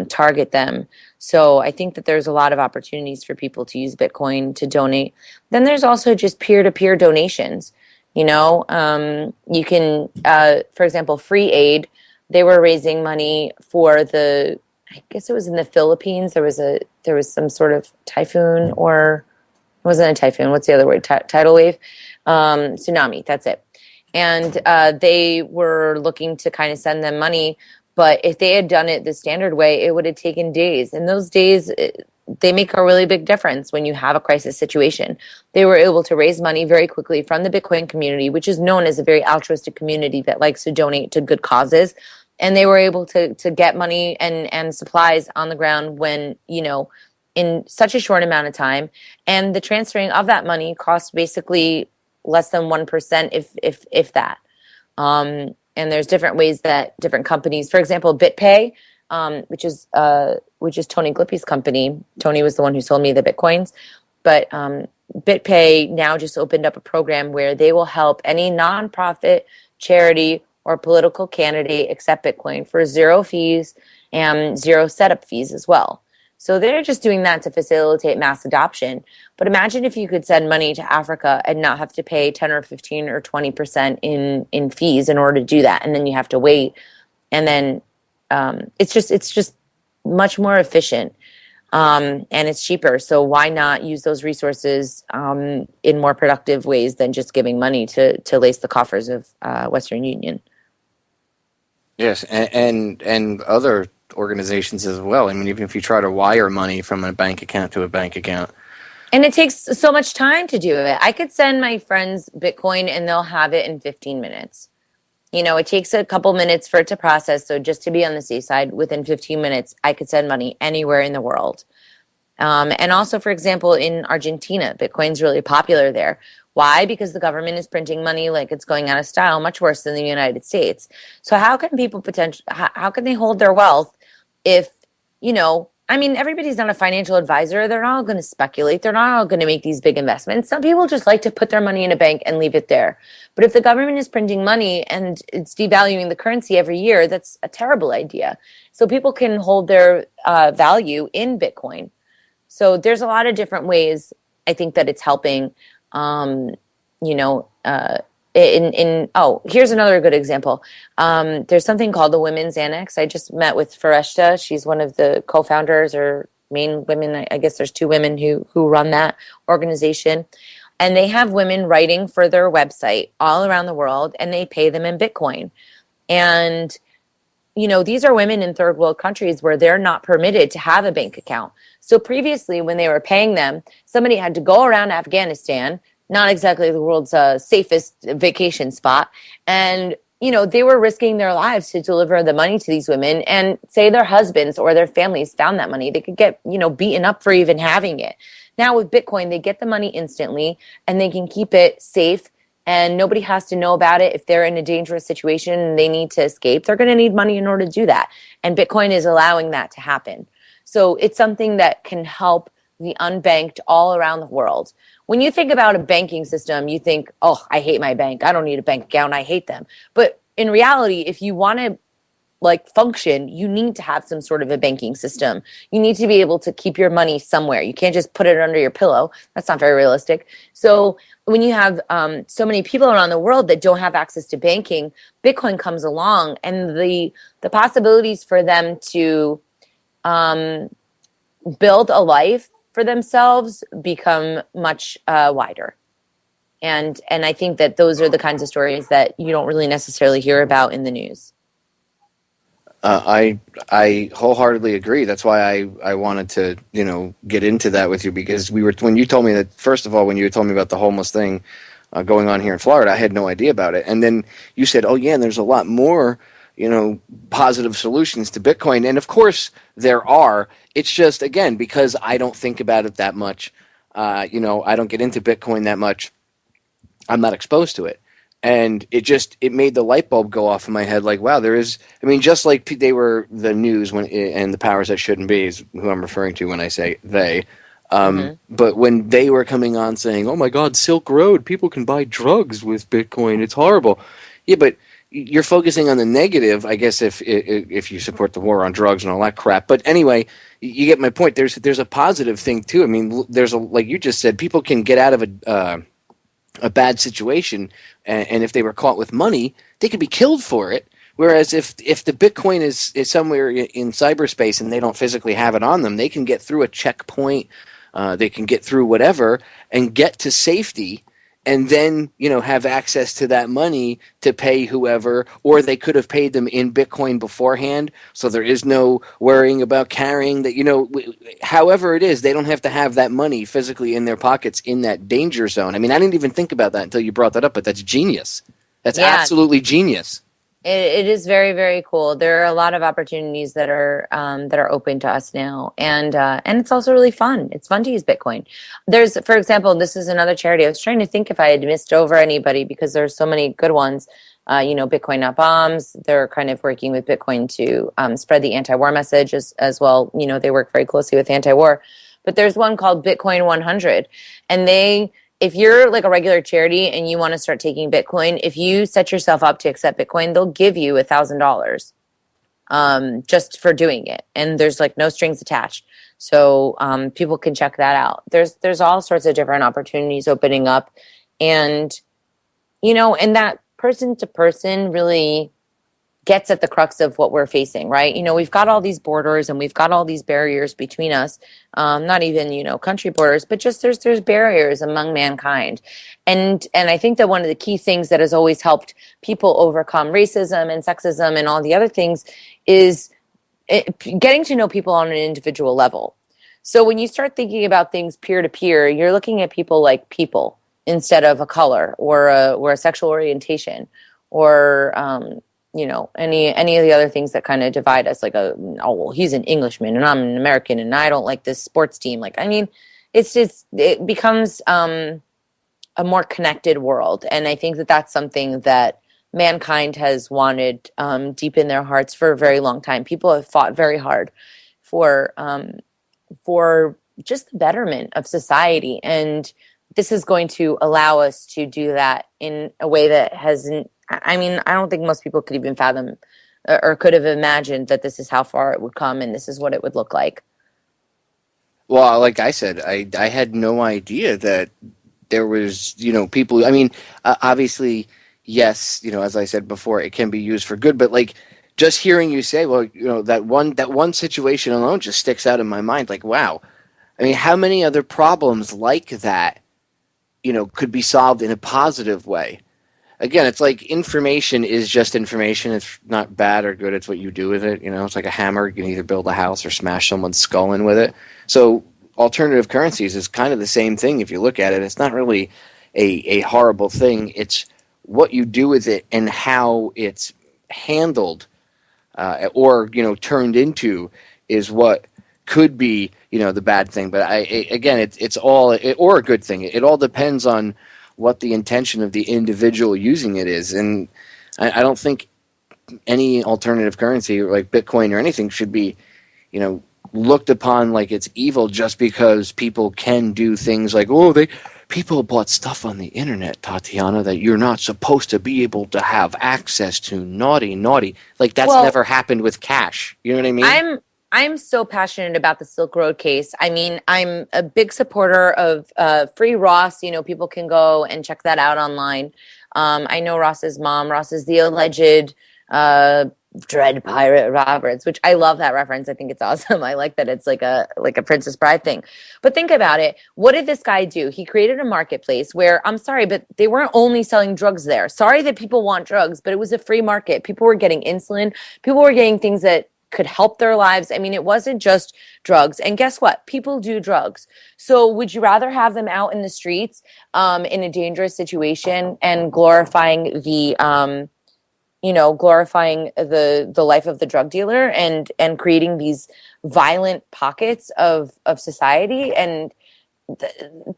target them. So I think that there's a lot of opportunities for people to use Bitcoin to donate. Then there's also just peer-to-peer donations. You can, for example, Free Aid, they were raising money for I guess it was in the Philippines. There was some sort of typhoon, or it wasn't a typhoon. What's the other word? Tidal wave? Tsunami. That's it. And they were looking to kind of send them money. But if they had done it the standard way, it would have taken days. And those days, they make a really big difference when you have a crisis situation. They were able to raise money very quickly from the Bitcoin community, which is known as a very altruistic community that likes to donate to good causes. And they were able to get money and supplies on the ground when, in such a short amount of time. And the transferring of that money cost basically less than 1%, if that. And there's different ways that different companies, for example, BitPay, which is Tony Glippi's company. Tony was the one who sold me the Bitcoins. But BitPay now just opened up a program where they will help any nonprofit, charity, or political candidate accept Bitcoin for 0 fees and 0 setup fees as well. So they're just doing that to facilitate mass adoption. But imagine if you could send money to Africa and not have to pay 10 or 15 or 20% in fees in order to do that. And then you have to wait. And then it's just much more efficient. And it's cheaper. So why not use those resources in more productive ways than just giving money to lace the coffers of Western Union? Yes, and other organizations as well. I mean, even if you try to wire money from a bank account to a bank account. And it takes so much time to do it. I could send my friends Bitcoin and they'll have it in 15 minutes. It takes a couple minutes for it to process. So just to be on the safe side, within 15 minutes, I could send money anywhere in the world. And also, for example, in Argentina, Bitcoin's really popular there. Why? Because the government is printing money like it's going out of style, much worse than the United States. So how can people how can they hold their wealth if, everybody's not a financial advisor. They're not all going to speculate. They're not all going to make these big investments. Some people just like to put their money in a bank and leave it there. But if the government is printing money and it's devaluing the currency every year, that's a terrible idea. So people can hold their value in Bitcoin. So there's a lot of different ways I think that it's helping. Here's another good example. There's something called the Women's Annex. I just met with Fareshta. She's one of the co-founders or main women. I guess there's 2 women who run that organization. And they have women writing for their website all around the world, and they pay them in Bitcoin. And these are women in third world countries where they're not permitted to have a bank account. So previously, when they were paying them, somebody had to go around Afghanistan, not exactly the world's safest vacation spot, and they were risking their lives to deliver the money to these women. And say their husbands or their families found that money, they could get beaten up for even having it. Now with Bitcoin, they get the money instantly, and they can keep it safe. And nobody has to know about it. If they're in a dangerous situation and they need to escape, they're going to need money in order to do that. And Bitcoin is allowing that to happen. So it's something that can help the unbanked all around the world. When you think about a banking system, you think, oh, I hate my bank. I don't need a bank account. I hate them. But in reality, if you want to function, you need to have some sort of a banking system. You need to be able to keep your money somewhere. You can't just put it under your pillow. That's not very realistic. So when you have so many people around the world that don't have access to banking, Bitcoin comes along, and the possibilities for them to build a life for themselves become much wider. And I think that those are the kinds of stories that you don't really necessarily hear about in the news. I wholeheartedly agree. That's why I wanted to get into that with you, because when you told me that, first of all, when you told me about the homeless thing going on here in Florida, I had no idea about it. And then you said, oh yeah, and there's a lot more positive solutions to Bitcoin, and of course there are. It's just, again, because I don't think about it that much. I don't get into Bitcoin that much. I'm not exposed to it. And it made the light bulb go off in my head. Like, wow, just like they were the news and the powers that shouldn't be is who I'm referring to when I say they. But when they were coming on saying, oh my God, Silk Road, people can buy drugs with Bitcoin. It's horrible. Yeah, but you're focusing on the negative, I guess, if you support the war on drugs and all that crap. But anyway, you get my point. There's a positive thing too. I mean, like you just said, people can get out of a bad situation, and if they were caught with money, they could be killed for it. Whereas if the Bitcoin is somewhere in cyberspace and they don't physically have it on them, they can get through a checkpoint, they can get through whatever and get to safety, and then have access to that money to pay whoever, or they could have paid them in Bitcoin beforehand, so there is no worrying about carrying that. However it is, they don't have to have that money physically in their pockets in that danger zone. I mean, I didn't even think about that until you brought that up, but that's genius. That's absolutely genius. It is very, very cool. There are a lot of opportunities that are open to us now, and it's also really fun. It's fun to use Bitcoin. There's, for example, this is another charity. I was trying to think if I had missed over anybody because there's so many good ones. Bitcoin Not Bombs. They're kind of working with Bitcoin to spread the anti-war message as well. They work very closely with anti-war. But there's one called Bitcoin 100, and if you're like a regular charity and you want to start taking Bitcoin, if you set yourself up to accept Bitcoin, they'll give you $1,000 just for doing it. And there's no strings attached. So people can check that out. There's all sorts of different opportunities opening up. And, and that person to person really gets at the crux of what we're facing, right? We've got all these borders and we've got all these barriers between us, not even, country borders, but just there's barriers among mankind. And I think that one of the key things that has always helped people overcome racism and sexism and all the other things is getting to know people on an individual level. So when you start thinking about things peer to peer, you're looking at people like people instead of a color or a sexual orientation or, any of the other things that kind of divide us, he's an Englishman and I'm an American and I don't like this sports team. It becomes a more connected world. And I think that that's something that mankind has wanted deep in their hearts for a very long time. People have fought very hard for just the betterment of society. And this is going to allow us to do that in a way that hasn't, I don't think most people could even fathom or could have imagined that this is how far it would come and this is what it would look like. Well, like I said, I had no idea that there was, people, obviously, yes, as I said before, it can be used for good, but just hearing you say, well, that one situation alone just sticks out in my mind. Wow. How many other problems like that, could be solved in a positive way? again, it's like information is just information. It's not bad or good. It's what you do with it. It's like a hammer. You can either build a house or smash someone's skull in with it. So alternative currencies is kind of the same thing if you look at it. It's not really a horrible thing. It's what you do with it and how it's handled or turned into is what could be the bad thing. But it's all or a good thing. It all depends on what the intention of the individual using it is, and I don't think any alternative currency like Bitcoin or anything should be looked upon like it's evil just because people can do things like, people bought stuff on the internet, Tatiana, that you're not supposed to be able to have access to. Naughty. Like that's never happened with cash. You know what I mean? I'm so passionate about the Silk Road case. I mean, I'm a big supporter of Free Ross. People can go and check that out online. I know Ross's mom. Ross is the alleged Dread Pirate Roberts, which I love that reference. I think it's awesome. I like that it's like a Princess Bride thing. But think about it. What did this guy do? He created a marketplace where, I'm sorry, but they weren't only selling drugs there. Sorry that people want drugs, but it was a free market. People were getting insulin. People were getting things that could help their lives. I mean, it wasn't just drugs. And guess what? People do drugs. So would you rather have them out in the streets in a dangerous situation and glorifying the life of the drug dealer and creating these violent pockets of society? And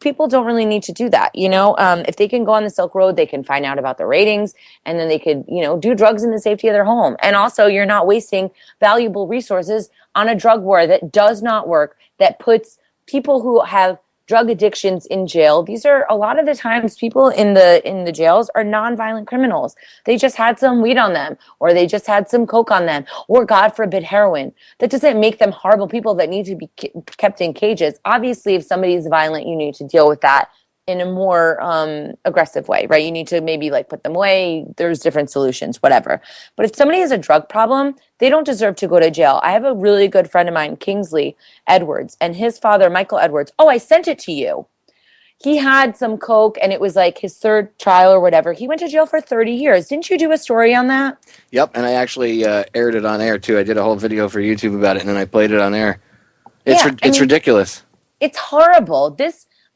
people don't really need to do that. If they can go on the Silk Road, they can find out about the ratings, and then they could, do drugs in the safety of their home. And also, you're not wasting valuable resources on a drug war that does not work, that puts people who have drug addictions in jail. These are a lot of the times people in the jails are nonviolent criminals. They just had some weed on them, or they just had some coke on them, or God forbid heroin. That doesn't make them horrible people that need to be kept in cages. Obviously, if somebody is violent, you need to deal with that in a more aggressive way, right? You need to maybe put them away. There's different solutions, whatever. But if somebody has a drug problem, they don't deserve to go to jail. I have a really good friend of mine, Kingsley Edwards, and his father, Michael Edwards. Oh, I sent it to you. He had some coke, and it was his third trial or whatever. He went to jail for 30 years. Didn't you do a story on that? Yep, and I actually aired it on air, too. I did a whole video for YouTube about it, and then I played it on air. It's ridiculous. It's horrible.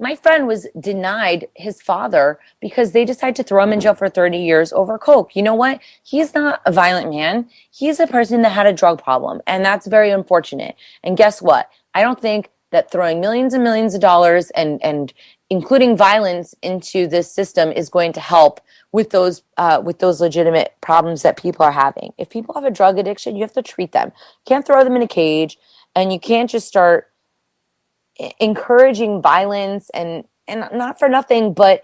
My friend was denied his father because they decided to throw him in jail for 30 years over coke. You know what? He's not a violent man. He's a person that had a drug problem, and that's very unfortunate. And guess what? I don't think that throwing millions and millions of dollars and including violence into this system is going to help with those legitimate problems that people are having. If people have a drug addiction, you have to treat them. You can't throw them in a cage, and you can't just start encouraging violence and not for nothing, but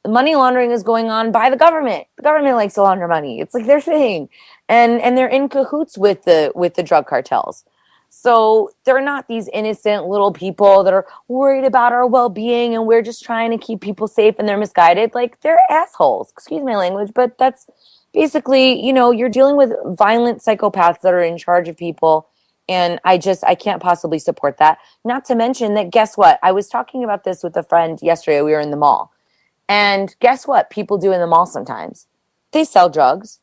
money laundering is going on by the government. The government likes to launder money. It's like their thing. And they're in cahoots with the drug cartels. So they're not these innocent little people that are worried about our well-being and we're just trying to keep people safe and they're misguided. They're assholes. Excuse my language, but that's basically, you're dealing with violent psychopaths that are in charge of people. And I can't possibly support that. Not to mention that, guess what? I was talking about this with a friend yesterday. We were in the mall. And guess what people do in the mall sometimes? They sell drugs.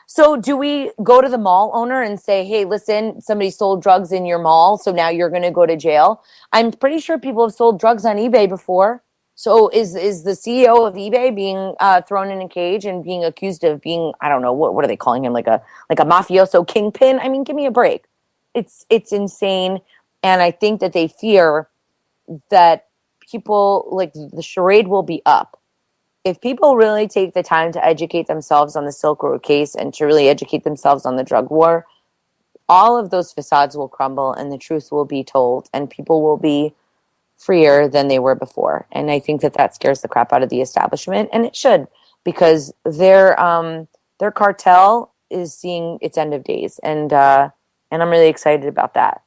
So do we go to the mall owner and say, hey, listen, somebody sold drugs in your mall, so now you're going to go to jail? I'm pretty sure people have sold drugs on eBay before. So is the CEO of eBay being thrown in a cage and being accused of being, I don't know, what are they calling him, like a mafioso kingpin? I mean, give me a break. It's insane, and I think that they fear that people, the charade will be up. If people really take the time to educate themselves on the Silk Road case and to really educate themselves on the drug war, all of those facades will crumble and the truth will be told, and people will be freer than they were before. And I think that scares the crap out of the establishment, and it should, because their cartel is seeing its end of days, and I'm really excited about that.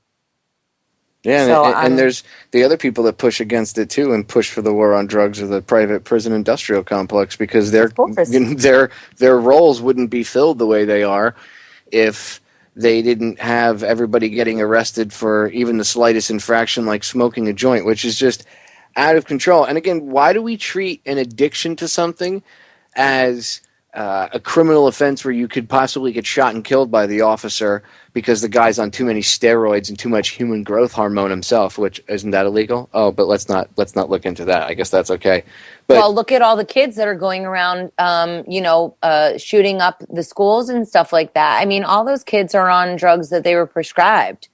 Yeah, so, and there's the other people that push against it too, and push for the war on drugs, or the private prison industrial complex, because their roles wouldn't be filled the way they are if they didn't have everybody getting arrested for even the slightest infraction, like smoking a joint, which is just out of control. And again, why do we treat an addiction to something as a criminal offense where you could possibly get shot and killed by the officer because the guy's on too many steroids and too much human growth hormone himself. Which isn't that illegal? Oh, but let's not look into that. I guess that's okay. But, well, look at all the kids that are going around, shooting up the schools and stuff like that. I mean, all those kids are on drugs that they were prescribed.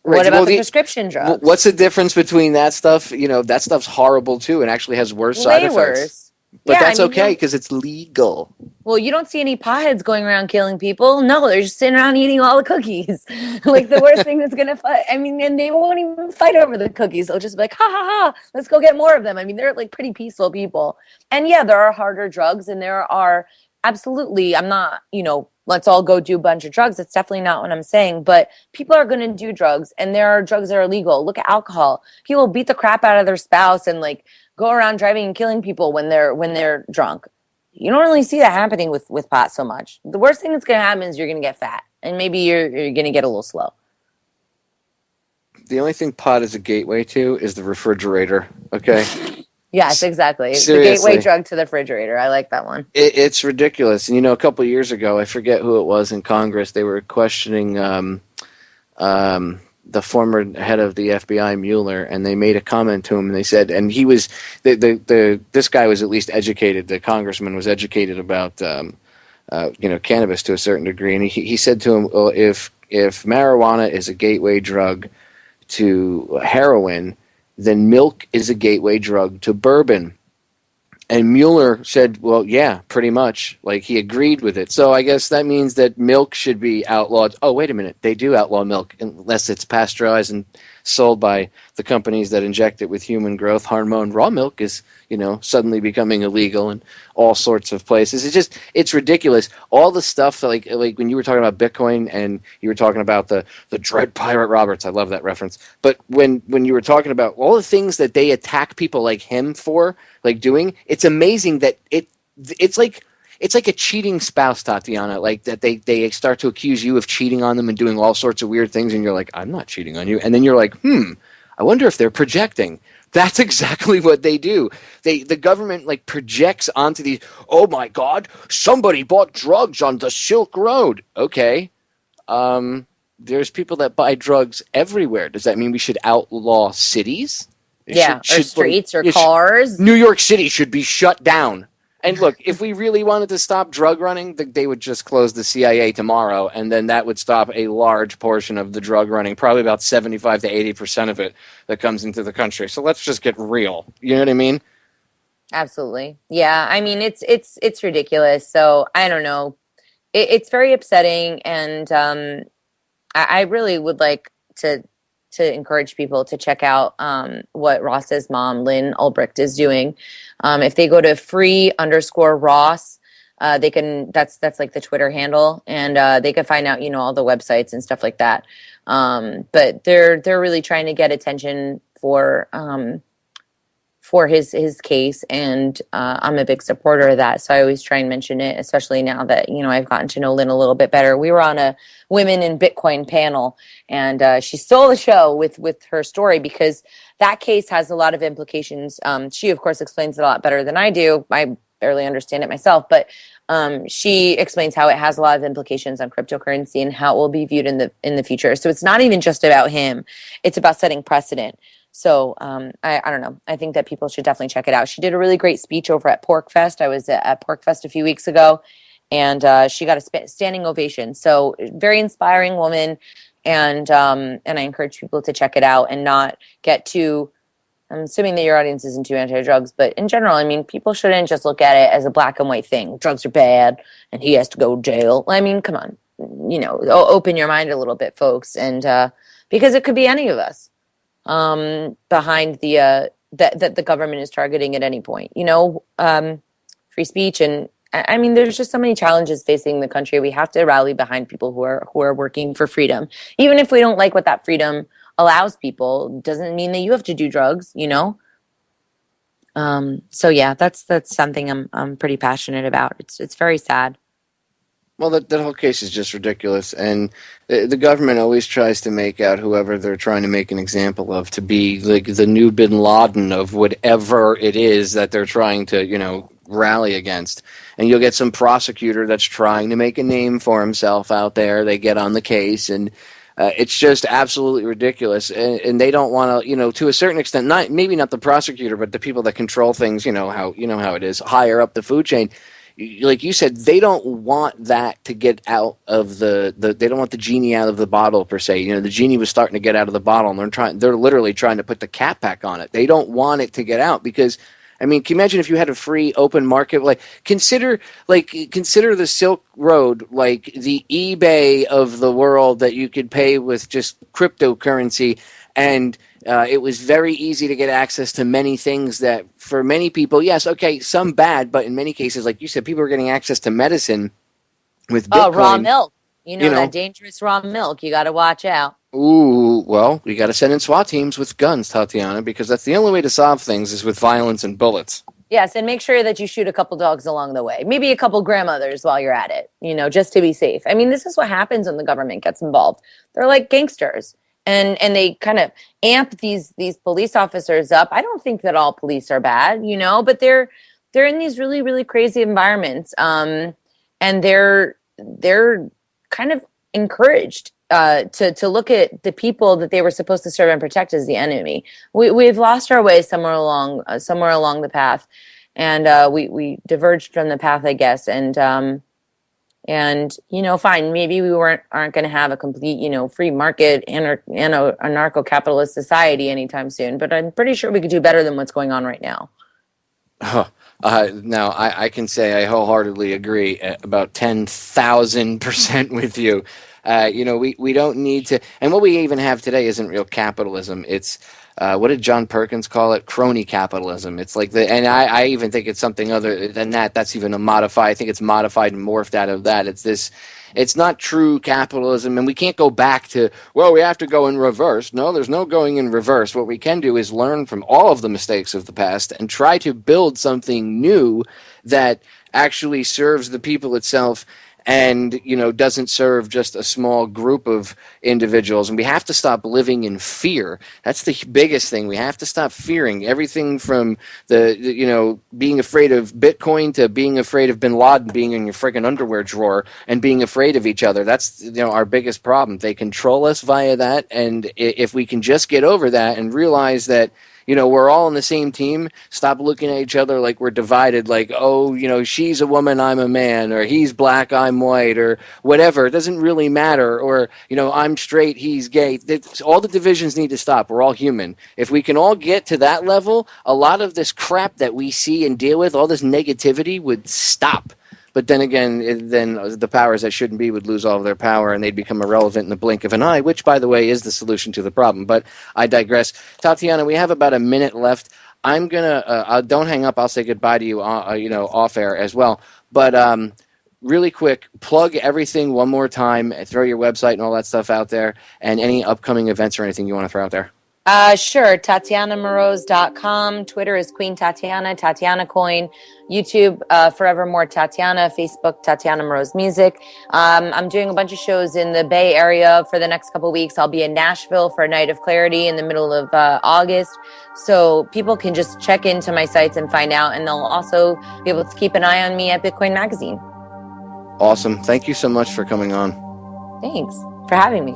right, What about well, the prescription drugs? What's the difference between that stuff? That stuff's horrible too, and actually has worse side effects. Worse. But that's okay because it's legal. Well, you don't see any potheads going around killing people. No, they're just sitting around eating all the cookies. Like the worst thing that's going to fight. I mean, and they won't even fight over the cookies. They'll just be like, ha, ha, ha, let's go get more of them. I mean, they're like pretty peaceful people. And yeah, there are harder drugs and there are absolutely, I'm not, let's all go do a bunch of drugs. That's definitely not what I'm saying. But people are going to do drugs and there are drugs that are illegal. Look at alcohol. People beat the crap out of their spouse and like go around driving and killing people when they're drunk. You don't really see that happening with pot so much. The worst thing that's going to happen is you're going to get fat, and maybe you're going to get a little slow. The only thing pot is a gateway to is the refrigerator. Okay. Yes, exactly. Seriously. The gateway drug to the refrigerator. I like that one. It's ridiculous. And, a couple of years ago, I forget who it was in Congress, they were questioning the former head of the FBI, Mueller, and they made a comment to him, and they said, and he was this guy was at least educated. The congressman was educated about cannabis to a certain degree, and he said to him, well, if marijuana is a gateway drug to heroin, then milk is a gateway drug to bourbon. And Mueller said, well, yeah, pretty much. Like, he agreed with it. So I guess that means that milk should be outlawed. Oh, wait a minute. They do outlaw milk unless it's pasteurized and sold by the companies that inject it with human growth hormone. Raw milk is, suddenly becoming illegal in all sorts of places. It's ridiculous. All the stuff, like when you were talking about Bitcoin and you were talking about the Dread Pirate Roberts, I love that reference. But when you were talking about all the things that they attack people like him for, like doing, it's amazing that it's like a cheating spouse, Tatiana, like that they start to accuse you of cheating on them and doing all sorts of weird things, and you're like, I'm not cheating on you. And then you're like, I wonder if they're projecting. That's exactly what they do. The government like projects onto these, oh my God, somebody bought drugs on the Silk Road. Okay. There's people that buy drugs everywhere. Does that mean we should outlaw cities? Or streets or cars. New York City should be shut down. And look, if we really wanted to stop drug running, they would just close the CIA tomorrow, and then that would stop a large portion of the drug running, probably about 75 to 80% of it that comes into the country. So let's just get real. You know what I mean? Absolutely. Yeah. I mean, it's ridiculous. So I don't know. It's very upsetting, and I really would like to encourage people to check out what Ross's mom, Lynn Ulbricht, is doing. If they go to free_Ross, they can, that's like the Twitter handle, and they can find out, all the websites and stuff like that. But they're really trying to get attention for his case, and I'm a big supporter of that. So I always try and mention it, especially now that, I've gotten to know Lynn a little bit better. We were on a Women in Bitcoin panel, and she stole the show with her story, because that case has a lot of implications. She, of course, explains it a lot better than I do. I barely understand it myself, but she explains how it has a lot of implications on cryptocurrency and how it will be viewed in the future. So it's not even just about him. It's about setting precedent. So I don't know. I think that people should definitely check it out. She did a really great speech over at PorkFest. I was at PorkFest a few weeks ago, and she got a standing ovation. So very inspiring woman, and I encourage people to check it out and not get too. I'm assuming that your audience isn't too anti-drugs, but in general, I mean, people shouldn't just look at it as a black and white thing. Drugs are bad, and he has to go to jail. I mean, come on, open your mind a little bit, folks, and because it could be any of us. Behind the that the government is targeting at any point, free speech, and I mean, there's just so many challenges facing the country. We have to rally behind people who are working for freedom, even if we don't like what that freedom allows people. Doesn't mean that you have to do drugs, So yeah, that's something I'm pretty passionate about. It's very sad. Well, that whole case is just ridiculous, and the government always tries to make out whoever they're trying to make an example of to be like the new Bin Laden of whatever it is that they're trying to, rally against. And you'll get some prosecutor that's trying to make a name for himself out there. They get on the case, and it's just absolutely ridiculous. And they don't want to, to a certain extent, maybe not the prosecutor, but the people that control things, you know how it is, higher up the food chain. Like you said, they don't want that to get out of they don't want the genie out of the bottle, per se. The genie was starting to get out of the bottle, and they're literally trying to put the cap back on it. They don't want it to get out because, I mean, can you imagine if you had a free open market? Consider the Silk Road, like the eBay of the world, that you could pay with just cryptocurrency, and it was very easy to get access to many things that, for many people, yes, okay, some bad, but in many cases, like you said, people are getting access to medicine with Bitcoin. Oh, raw milk. That dangerous raw milk. You got to watch out. Ooh, well, we got to send in SWAT teams with guns, Tatiana, because that's the only way to solve things is with violence and bullets. Yes, and make sure that you shoot a couple dogs along the way. Maybe a couple grandmothers while you're at it, just to be safe. I mean, this is what happens when the government gets involved. They're like gangsters. And they kind of amp these police officers up. I don't think that all police are bad, but they're in these really, really crazy environments, and they're kind of encouraged to look at the people that they were supposed to serve and protect as the enemy. We've lost our way somewhere along the path, and we diverged from the path, I guess, and fine, maybe we aren't going to have a complete, free market anarcho-capitalist society anytime soon, but I'm pretty sure we could do better than what's going on right now. Now, I can say I wholeheartedly agree about 10,000% with you. We don't need to, and what we even have today isn't real capitalism. It's what did John Perkins call it? Crony capitalism. It's like and I even think it's something other than that. That's even a modified. I think it's modified and morphed out of that. It's not true capitalism, and we can't go back to, we have to go in reverse. No, there's no going in reverse. What we can do is learn from all of the mistakes of the past and try to build something new that actually serves the people itself and, doesn't serve just a small group of individuals. And we have to stop living in fear. That's the biggest thing. We have to stop fearing everything from being afraid of Bitcoin to being afraid of bin Laden being in your friggin' underwear drawer and being afraid of each other. That's, our biggest problem. They control us via that. And if we can just get over that and realize that, we're all on the same team. Stop looking at each other like we're divided, like, she's a woman, I'm a man, or he's black, I'm white, or whatever. It doesn't really matter. Or, I'm straight, he's gay. All the divisions need to stop. We're all human. If we can all get to that level, a lot of this crap that we see and deal with, all this negativity would stop. But then again, then the powers that shouldn't be would lose all of their power, and they'd become irrelevant in the blink of an eye, which, by the way, is the solution to the problem. But I digress. Tatiana, we have about a minute left. I'm going to don't hang up. I'll say goodbye to you, off air as well. But really quick, plug everything one more time, throw your website and all that stuff out there, and any upcoming events or anything you want to throw out there. Sure. Tatianamoroz.com. Twitter is Queen Tatiana, Tatianacoin. YouTube, Forevermore Tatiana. Facebook, Tatiana Moroz Music. I'm doing a bunch of shows in the Bay Area for the next couple of weeks. I'll be in Nashville for a Night of Clarity in the middle of August. So people can just check into my sites and find out, and they'll also be able to keep an eye on me at Bitcoin Magazine. Awesome. Thank you so much for coming on. Thanks for having me.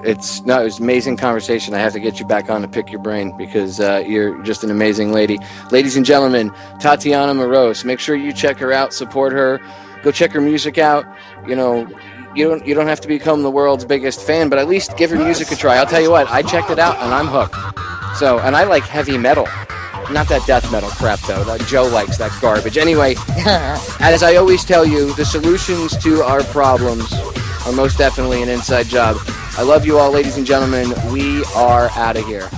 It was an amazing conversation. I have to get you back on to pick your brain because you're just an amazing lady. Ladies and gentlemen, Tatiana Moroz. Make sure you check her out, support her, go check her music out. You don't have to become the world's biggest fan, but at least give her music a try. I'll tell you what, I checked it out and I'm hooked. So, and I like heavy metal. Not that death metal crap, though. Joe likes that garbage. Anyway, as I always tell you, the solutions to our problems are most definitely an inside job. I love you all, ladies and gentlemen. We are out of here.